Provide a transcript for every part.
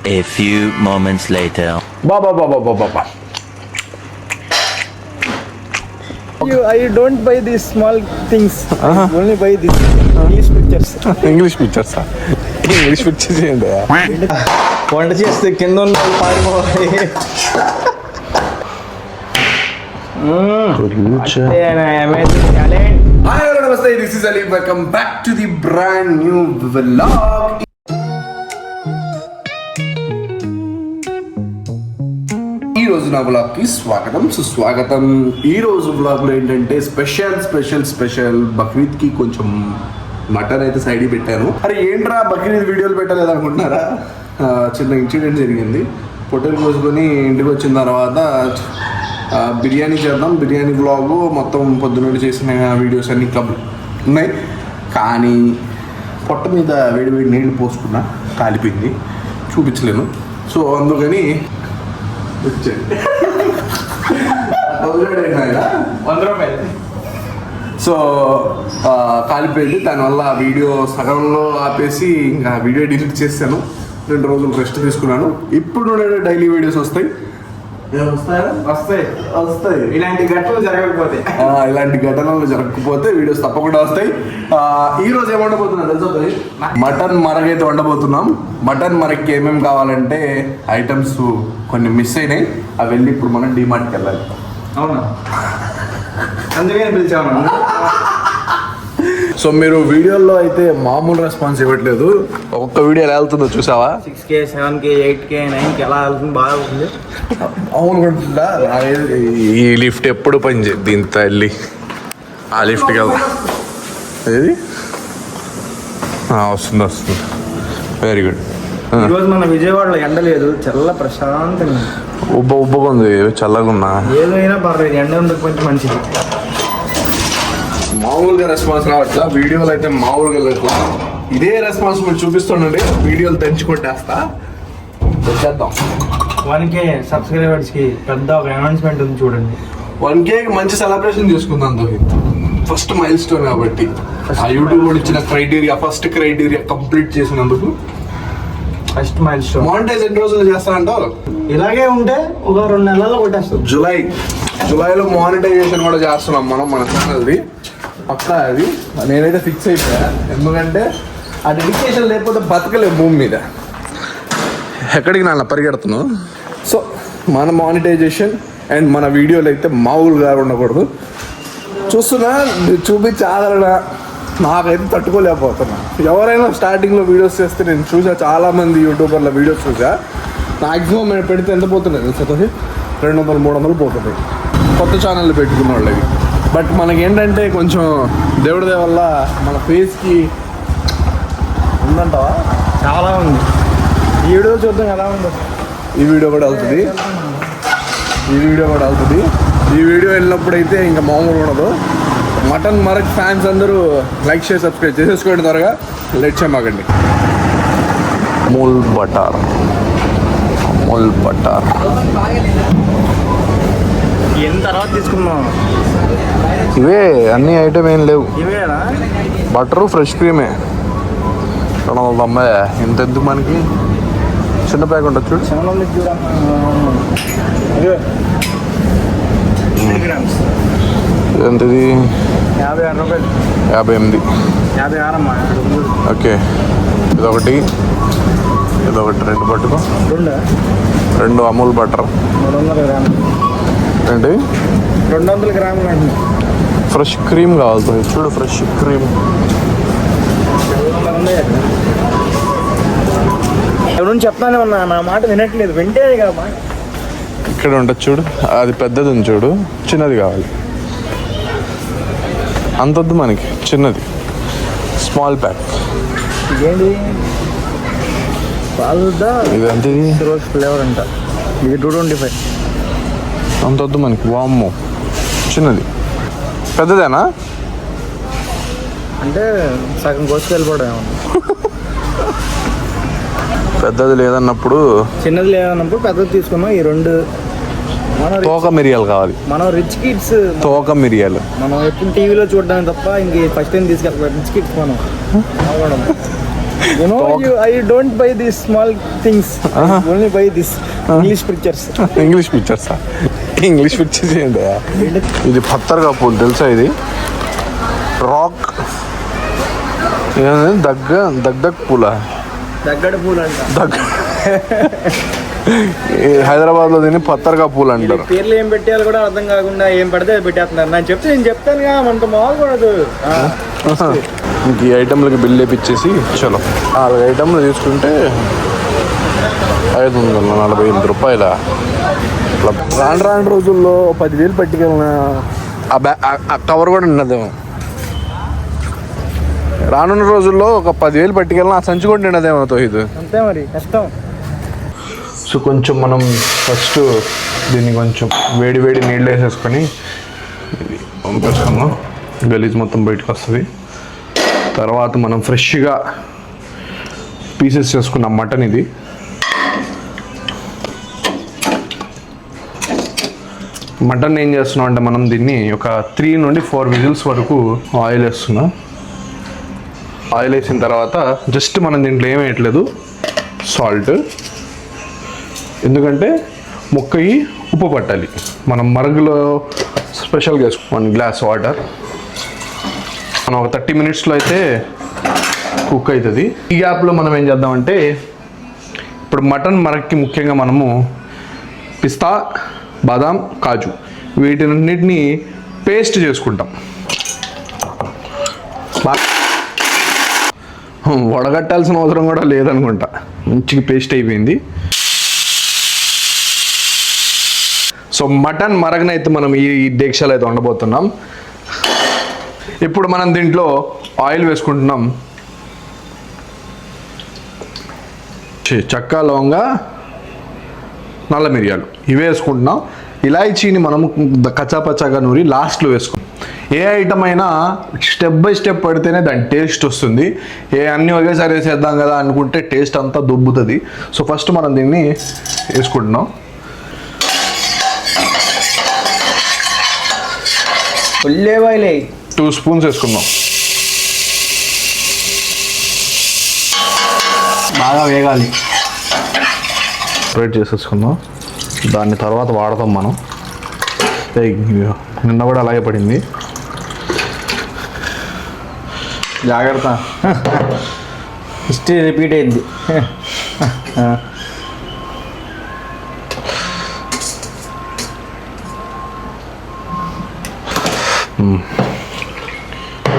A few moments later. Ba. I don't buy these small things. I only buy these English pictures. English pictures. English pictures ఏంటి? వంట చేస్తే కింద ఉన్న పారిపోవాలి. Hi, hello, namaste. This is Ali. Welcome back to the brand new vlog. ఈ రోజు నా vlog కి స్వాగతం సుస్వాగతం. ఈ రోజు వ్లాగ్ లో ఏంటంటే స్పెషల్ బక్రీద్ కి కొంచెం మటన్ అయితే సైడ్ పెట్టాను. అరే ఏంట్రా బక్రీద్ వీడియోలు పెట్టలేదు అనుకుంటున్నారా? చిన్న ఇన్సిడెంట్ జరిగింది. పొట్టేలు కోసుకొని ఇంటికి వచ్చిన తర్వాత బిర్యానీ చేద్దాం, బిర్యానీ వ్లాగు మొత్తం పొద్దున్నటి చేసిన వీడియోస్ అన్నీ ఉన్నాయి. కానీ పొట్ట మీద వేడి నీళ్ళు పోసుకున్నా, కాలిపోయింది, చూపించలేను. సో అందుకని వచ్చాను. 100 రూపాయలు. సో కాలిపోయింది. దానివల్ల వీడియో సగంలో ఆపేసి ఇంకా వీడియో డిలీట్ చేశాను. 2 రోజులు రెస్ట్ తీసుకున్నాను. ఇప్పుడు డైలీ వీడియోస్ వస్తాయి. వస్తాయి. ఇలాంటి ఘటనలు జరగకపోతే వీడియోస్ తప్పకుండా వస్తాయి. ఈ రోజు ఏం వండబోతున్నాం తెలుసా? మటన్ మరగైతే వండబోతున్నాం. మటన్ మరగ్కి ఏమేమి కావాలంటే ఐటమ్స్ కొన్ని మిస్ అయినాయి. అవి వెళ్ళి ఇప్పుడు మనం డిమార్ట్కి వెళ్ళాలి. అవునా? అందుకే పిలిచాము. సో మీరు వీడియోలో అయితే మామూలు రెస్పాన్స్ ఇవ్వట్లేదు. ఒక్కొక్క వీడియో ఎలా వెళ్తుందో చూసావా? 6K 7K 8K 9K ఎలా వెళ్తుంది? బాగా అవుతుంది. అవునుకుంటుందా? ఈ లిఫ్ట్ ఎప్పుడు పని చేయదు. దీని తల్లి ఆ లిఫ్ట్కి వెళ్తా. ఏది వస్తుంది. Very good. ఈరోజు మన విజయవాడలో ఎండ లేదు, చల్ల ప్రశాంతంగా ఉబ్బగా ఉంది, చల్లగా ఉన్నా. ఏదైనా పర్లేదు, ఎండ ఉండకపోతే మంచిది. మామూలుగా రెస్పాన్స్ రావట్లా. వీడియోలు అయితే మామూలుగా లేదు. ఇదే రెస్పాన్స్ మీరు చూపిస్తుండండి. వీడియోలు తెంచుకొట్టేస్తా. వచ్చేద్దాం. 1K సబ్స్క్రైబర్స్ కి పెద్ద ఒక అనౌన్స్మెంట్ ఉంది, చూడండి. 1K మంచి సెలబ్రేషన్ చేసుకుందాం. ఫస్ట్ మైల్ స్టోన్ కాబట్టి ఆ యూట్యూబ్ కూడా ఇచ్చిన ఫస్ట్ క్రైటీరియా కంప్లీట్ చేసినందుకు ఫస్ట్ మైల్ స్టోన్. మానిటైజ్ ఎన్ని రోజులు చేస్తానంటారు? ఇలాగే ఉంటే ఒక 2 నెలల్లో కొట్టేస్తాం. జూలైలో మానిటైజేషన్ కూడా చేస్తున్నాం మనం మన ఛానల్ది. పక్కా అది నేనైతే ఫిక్స్ అయిపోయా. ఎందుకంటే ఆ డెడికేషన్ లేకపోతే బతకలేదు భూమి మీద. ఎక్కడికి నా పరిగెడుతున్నావు? సో మన మానిటైజేషన్ అండ్ మన వీడియోలు అయితే మామూలుగా ఉండకూడదు. చూస్తున్నా, చూపించి ఆదరణ నాకైతే తట్టుకోలేకపోతున్నా. ఎవరైనా స్టార్టింగ్లో వీడియోస్ చేస్తే నేను చూసా, చాలామంది యూట్యూబర్ల వీడియోస్ చూసా. మ్యాక్సిమం నేను పెడితే ఎంత పోతున్నాయి తెలుసా? 200-300 పోతున్నాయి కొత్త ఛానళ్ళు పెట్టుకున్న వాళ్ళవి. బట్ మనకేంటంటే కొంచెం దేవుడి దయ వల్ల మన ఫేస్కి ఉందంటావా? చాలా ఉంది. ఈ వీడియో చూద్దాం ఎలా ఉందో. ఈ వీడియో కూడా వెళ్తుంది. ఈ వీడియో వెళ్ళినప్పుడైతే ఇంకా మామూలు ఉండదు. మటన్ మరక్ ఫ్యాన్స్ అందరూ లైక్ చేసి సబ్స్క్రైబ్ చేసేసుకోండి. త్వరగా లేట్ చేయమాకండి. అమూల్ బటర్ ఎంత తర్వాత తీసుకున్నాం? ఇవే అన్ని ఐటమ్ ఏం లేవు. ఇవేనా? బటరు ఫ్రెష్ క్రీమే 290. ఇంత ఎందుకు మనకి? చిన్న ప్యాక్ ఉంటుంది చూడు. ఎంతది? 56 రూపాయలు. 58. 56 ఓకే. ఇదొకటి 2 పట్టుకో. 2 అమూల్ బటర్. 300 గ్రాములు. ఏంటి? 200 గ్రాములు అండి. ఫ్రెష్ క్రీమ్ కావాలి చూడు. ఫ్రెష్ క్రీమ్ ఎవరు చెప్తానే ఉన్నా, నా మాట వినట్లేదు. వింటే కదా. ఇక్కడ ఉంటుంది చూడు, అది పెద్దది ఉంది చూడు, చిన్నది కావాలి. అంతొద్దు మనకి, చిన్నది స్మాల్ ప్యాక్. ఇదేంటి? ఇది అంతే. రోజ్ ఫ్లేవర్ అంట. ఇది 225. అంతొద్దు మనకి. వామ్మో, చిన్నది. పెద్దదేనా? అంటే సగం కోసుకు వెళ్ళిపోవడం. పెద్దది లేదన్నప్పుడు, చిన్నది లేదన్నప్పుడు పెద్దది తీసుకున్నాం. ఈ 2 తోక మిరియాలు కావాలి. మనం రిచ్ కిడ్స్. తోక మిరియాలు మనం ఎప్పుడు టీవీలో చూడడానికి తప్ప ఇంక ఫస్ట్ టైం తీసుకెళ్ళి రిచ్ కిడ్స్ మనం. You know, I don't buy these small things. I only buy this English pictures. English పిక్చర్సా? ఇంగ్లీష్ పిక్చర్స్ ఏంటి? ఇది పత్తర్గా పూలు తెలుసా? ఇది రాక్ దగ్గ పూల దగ్గడ పూలు అంట. హైదరాబాద్లో దీన్ని పత్తర్గా పూలు అంటారు. పేర్లు ఏం పెట్టాలి కూడా అర్థం కాకుండా ఏం పడితే అది పెట్టేస్తున్నారు. నేను చెప్తాను కదా, మనతో మాకూడదు. ఇంక ఈ ఐటెంలకి బిల్ వేపించేసి చలో 4 ఐటెంలు తీసుకుంటే 548 రూపాయల. రాను రోజుల్లో 10,000 పట్టుకెళ్ళిన ఆ కవర్ కూడా ఉన్నదేమో. రానున్న రోజుల్లో ఒక 10,000 పట్టుకెళ్ళిన ఆ సంచి కూడా నిన్నదేమో తోహిద్. అంతే మరి, కష్టం. సో కొంచెం మనం ఫస్ట్ దీన్ని కొంచెం వేడి నీళ్ళు వేసేసుకొని పంపేసుకున్నాం. గలీజ్ మొత్తం బయటకు వస్తుంది. తర్వాత మనం ఫ్రెష్గా పీసెస్ చేసుకున్నాం మటన్. ఇది మటన్ ఏం చేస్తున్నాం అంటే మనం దీన్ని ఒక 3 నుండి 4 విజిల్స్ వరకు ఆయిల్ వేస్తున్నాం. ఆయిల్ వేసిన తర్వాత జస్ట్ మనం దీంట్లో ఏం వేయట్లేదు, సాల్ట్. ఎందుకంటే ముక్కకి ఉప్పు పట్టాలి. మనం మరుగులో స్పెషల్గా వేసుకున్నాం 1 గ్లాస్ వాటర్. మనం ఒక 30 మినిట్స్లో అయితే కుక్ అవుతుంది. ఈ గ్యాప్లో మనం ఏం చేద్దామంటే ఇప్పుడు మటన్ మరక్కి ముఖ్యంగా మనము పిస్తా, బాదాం, కాజు వీటిన్నిటిని పేస్ట్ చేసుకుంటాం. వడగట్టాల్సిన అవసరం కూడా లేదనుకుంటా, మంచిగా పేస్ట్ అయిపోయింది. సో మటన్ మరగనైతే మనం ఈ దీక్షలు అయితే వండబోతున్నాం. ఇప్పుడు మనం దీంట్లో ఆయిల్ వేసుకుంటున్నాం. చెక్క, లవంగ, నల్ల మిరియాలు ఇవి వేసుకుంటున్నాం. ఇలాచీని మనము కచ్చాపచ్చాగా నూరి లాస్ట్లో వేసుకుంటాం. ఏ ఐటమ్ అయినా స్టెప్ బై స్టెప్ పడితేనే దాని టేస్ట్ వస్తుంది. అన్నీ ఒకేసారి వేసేద్దాం కదా అనుకుంటే టేస్ట్ అంతా దొబ్బుతుంది. సో ఫస్ట్ మనం దీన్ని వేసుకుంటున్నాం. ఉల్లిపాయలే 2 స్పూన్స్ వేసుకుందాం. బాగా వేగాలి. స్ప్రెడ్ చేసేసుకుందాం. దాన్ని తర్వాత వాడతాం మనం. నిన్న కూడా అలాగే పడింది, జాగ్రత్త. హిస్టరీ రిపీట్ అయింది.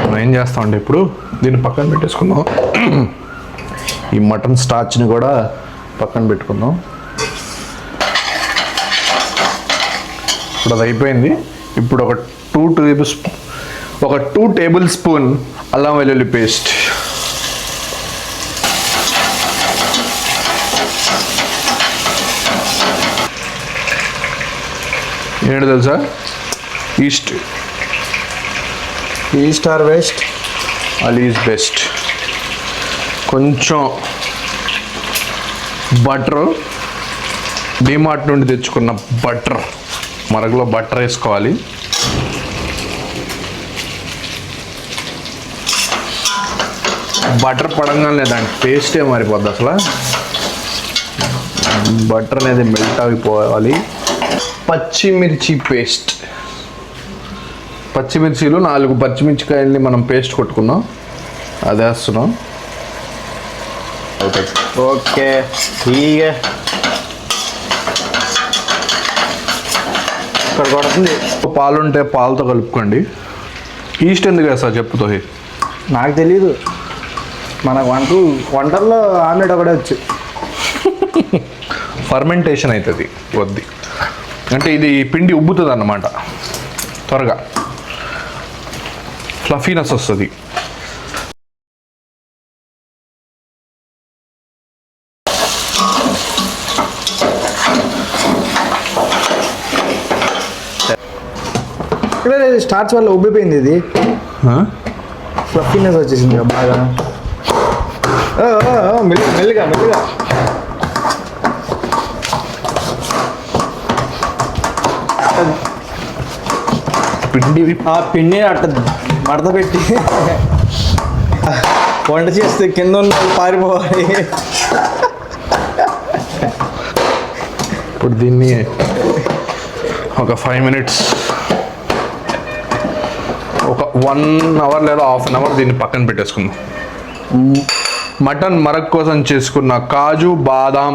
మనం ఏం చేస్తామంటే ఇప్పుడు దీన్ని పక్కన పెట్టేసుకుందాం. ఈ మటన్ స్టార్చ్ని కూడా పక్కన పెట్టుకుందాం. ఇప్పుడు అది అయిపోయింది. ఇప్పుడు ఒక 2 టేబుల్ స్పూన్ అల్లం వెల్లుల్లి పేస్ట్, ఏంటి తెలుసా? East or west, all is best. కొంచెం బటర్, డిమార్ట్ నుండి తెచ్చుకున్న బటర్, మరగలో బటర్ వేసుకోవాలి. బటర్ పడంగానే దాని టేస్టే మారిపోద్ది అసలు. బటర్ అనేది మెల్ట్ అయిపోవాలి. పచ్చిమిర్చి పేస్ట్, పచ్చిమిర్చిలు 4 పచ్చిమిర్చికాయల్ని మనం పేస్ట్ కొట్టుకున్నాం, అది వేస్తున్నాం. ఓకే, ఇక ఇక్కడ కొడుతుంది. పాలుంటే పాలతో కలుపుకోండి. ఈస్ట్ ఎందుకు వేస్తా చెప్పుతో? నాకు తెలీదు. మనకు వంటల్లో ఆమ్లెట్ ఒకటే వచ్చు. ఫర్మెంటేషన్ అవుతుంది కొద్ది, అంటే ఇది పిండి ఉబ్బుతుంది అన్నమాట, త్వరగా ఫ్లఫీనెస్ వస్తుంది. ఇక్కడ స్టార్చ్ వల్ల ఉబ్బిపోయింది. ఇది ఫ్లఫీనెస్ వచ్చేసింది బాగా. మెల్లిగా పిండి అట్ట మడత పెట్టి వంట చేస్తే కింద ఉన్న వాళ్ళు పారిపోవాలి. ఇప్పుడు దీన్ని ఒక 5 minutes, ఒక 1 hour లేదా ½ an hour దీన్ని పక్కన పెట్టేసుకుందాం. మటన్ మరక్ కోసం చేసుకున్న కాజు బాదాం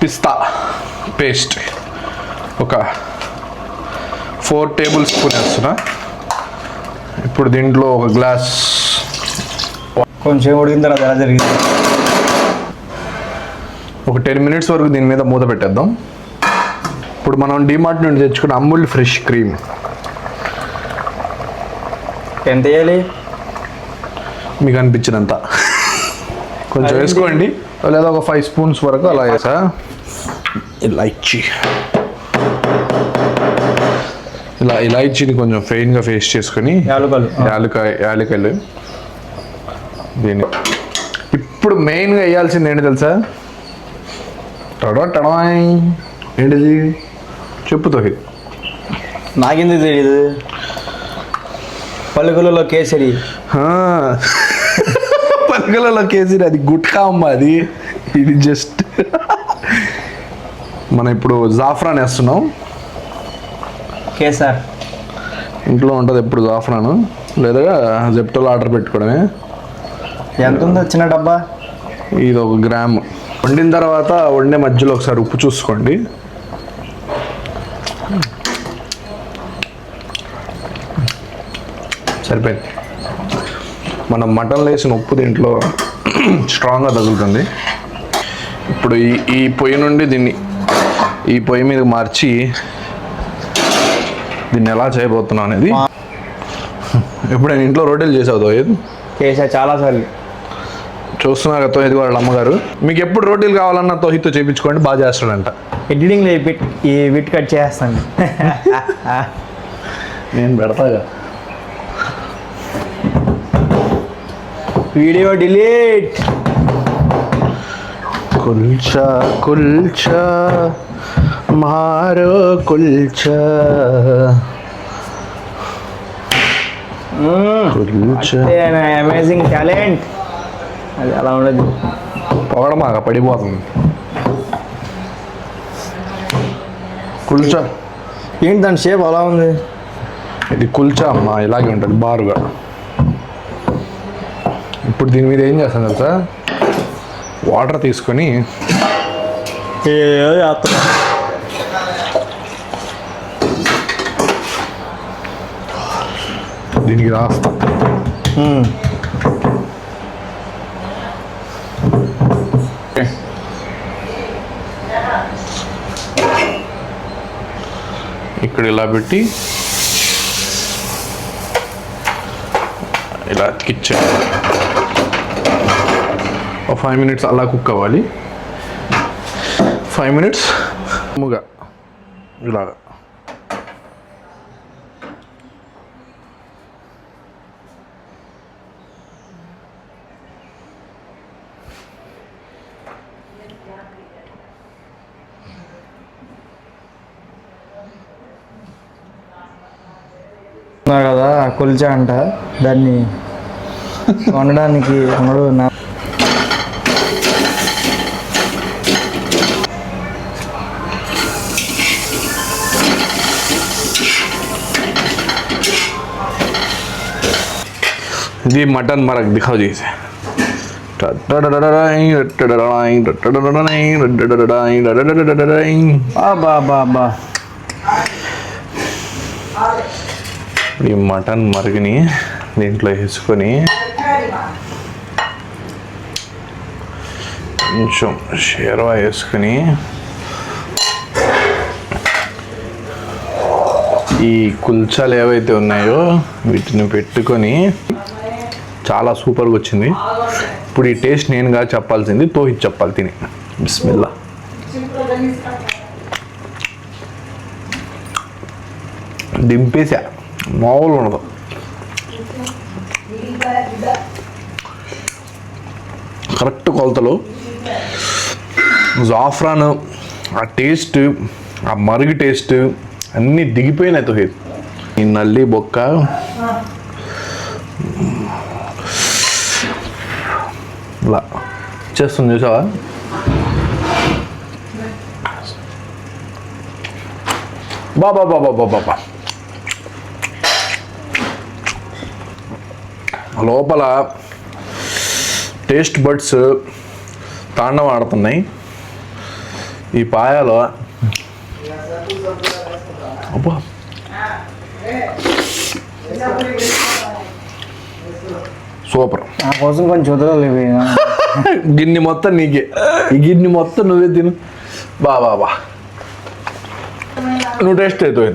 పిస్తా పేస్ట్ ఒక 4 tablespoons వేస్తున్నా. ఇప్పుడు దీంట్లో ఒక గ్లాస్ కొంచెం ఉడికిన తర్వాత ఎలా జరిగింది? ఒక 10 minutes వరకు దీని మీద మూత పెట్టేద్దాం. ఇప్పుడు మనం డిమార్ట్ నుండి తెచ్చుకున్న అమూల్ ఫ్రెష్ క్రీమ్ ఎంత వేయాలి? మీకు అనిపించినంత కొంచెం వేసుకోండి, లేదా ఒక 5 spoons వరకు అలా వేసా. ఇలాచీని కొంచెం ఫెయిన్గా పేస్ట్ చేసుకొని యాలకాయలు దీన్ని ఇప్పుడు మెయిన్గా వేయాల్సింది ఏంటి తెలుసా? టడాయ్ ఏంటిది చెప్పుతో నాకెందుకు తెలియదు. పలుకులలో కేసరి. పలుకులలో కేసరి అది గుట్కా అమ్మ, అది ఇది జస్ట్ మనం ఇప్పుడు జాఫ్రాన్ వేస్తున్నాం. కేసర్ ఇంట్లో ఉంటుంది ఎప్పుడు జాఫ్రాను, లేదా జెప్టోలో ఆర్డర్ పెట్టుకోవడమే. ఎంత ఉందో చిన్న డబ్బా? ఇది 1 గ్రాము. వండిన తర్వాత వండే మధ్యలో ఒకసారి ఉప్పు చూసుకోండి. సరిపోయింది. మనం మటన్లో వేసిన ఉప్పు దీంట్లో స్ట్రాంగ్గా తగులుతుంది. ఇప్పుడు ఈ పొయ్యి నుండి ఈ పొయ్యి మీద మార్చి దీన్ని ఎలా చేయబోతున్నాం అనేది. ఎప్పుడైనా ఇంట్లో రోటీలు చేసావు తోహిద్? చేసా చాలాసార్లు. చూస్తున్నారు కదా తోహిద్ వాళ్ళ అమ్మగారు. మీకు ఎప్పుడు రోటీలు కావాలన్నా తోహిద్తో చేయించుకోండి, బాగా చేస్తాడంట. ఎడిటింగ్లో ఈ బిట్ కట్ చేస్తాను. నేను పెడతాగా. Video delete. కుల్చా కుల్చా మారో కుల్చా కుల్చా. Amazing talent. అది అలా ఉండదు, పొగడమాక పడిపోతుంది. కుల్చా ఏంటి దాని షేప్ అలా ఉంది? ఇది కుల్చా అమ్మా, ఇలాగే ఉంటుంది బారుగా. ఇప్పుడు దీని మీద ఏం చేస్తాను తెలుసా? వాటర్ తీసుకొని దీనికి రాస్తా. ఇక్కడ ఇలా పెట్టి ఇలా అతికిచ్చాను. ఒక 5 minutes అలా కుక్ అవ్వాలి. 5 minutes ముగా ఇలాగా. కదా కుల్చా అంట, దాన్ని వండడానికి నా जी मटन मरक दिखाओ जी इसे. ఈ మటన్ మరుగుని దీంట్లో వేసుకొని కొంచెం షేర్వా వేసుకొని ఈ కుల్చాలు ఏవైతే ఉన్నాయో వీటిని పెట్టుకొని చాలా సూపర్గా వచ్చింది. ఇప్పుడు ఈ టేస్ట్ నేనుగా చెప్పాల్సింది తోహిద్ చెప్పాలి తిని. బిస్మిల్లా. దింపేసా, మామూలు ఉండదు. కరెక్ట్ కొలతలు, జాఫ్రాన్ ఆ టేస్ట్, ఆ మరుగు టేస్ట్ అన్నీ దిగిపోయినాయి తోహిద్. ఈ నల్లి బొక్క ఇలా చేస్తుంది చూసావా? బాబా బాబా బాబా బాబా లోపల టేస్ట్ బడ్స్ తాండవం ఆడుతున్నాయి ఈ పాయాలో. అబ్బా సూపర్. నా కోసం కొంచెం వదలలేవు. గిన్నె మొత్తం నీకే, ఈ గిన్నె మొత్తం నువ్వే తిను. బా నువ్వు టేస్ట్ అవుతుంది.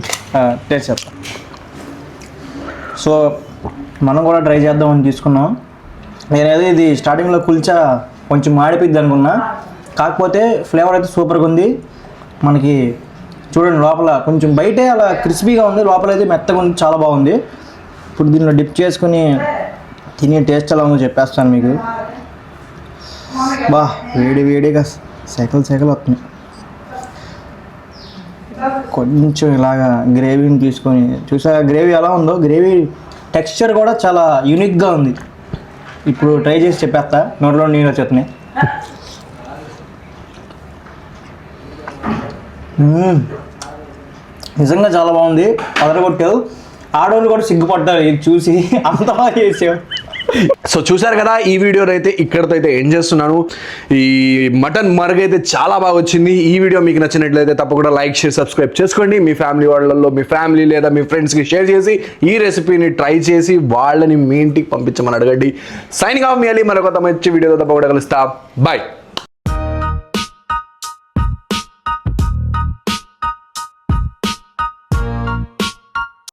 టేస్ట్ చెప్తా. సో మనం కూడా ట్రై చేద్దామని తీసుకున్నాం. నేనైతే ఇది స్టార్టింగ్లో కుల్చా కొంచెం మాడిపోద్ది అనుకున్నా, కాకపోతే ఫ్లేవర్ అయితే సూపర్గా ఉంది. మనకి చూడండి లోపల కొంచెం బయటే అలా క్రిస్పీగా ఉంది, లోపల అయితే మెత్తగా ఉంది, చాలా బాగుంది. ఇప్పుడు దీనిలో డిప్ చేసుకుని తినే టేస్ట్ ఎలా ఉందో చెప్పేస్తాను మీకు. బా వేడిగా సెకలు వస్తున్నాయి. కొంచెం ఇలాగా గ్రేవీని తీసుకొని చూసా గ్రేవీ ఎలా ఉందో, గ్రేవీ టెక్స్చర్ కూడా చాలా యూనిక్గా ఉంది. ఇప్పుడు ట్రై చేసి చెప్పేస్తా, నోట్లో నీళ్ళు వచ్చేస్తున్నాయి. నిజంగా చాలా బాగుంది, అదరగొట్టావు. ఆడవాళ్ళు కూడా సిగ్గుపడ్డారు ఇది చూసి, అంత బాగా చేసావు. సో చూసారు కదా, ఈ వీడియోని అయితే ఇక్కడితో అయితే ఎండ్ చేస్తున్నాను. ఈ మటన్ మరుగు అయితే చాలా బాగా వచ్చింది. ఈ వీడియో మీకు నచ్చినట్లయితే తప్పకుండా లైక్ షేర్ సబ్స్క్రైబ్ చేసుకోండి. మీ ఫ్యామిలీ వాళ్ళల్లో మీ ఫ్యామిలీ లేదా మీ ఫ్రెండ్స్కి షేర్ చేసి ఈ రెసిపీని ట్రై చేసి వాళ్ళని మీ ఇంటికి పంపించమని అడగండి. సైనింగ్ ఆఫ్ మీ అలీ, మరొక మంచి వీడియోతో తప్పకుండా కలుస్తా. బాయ్.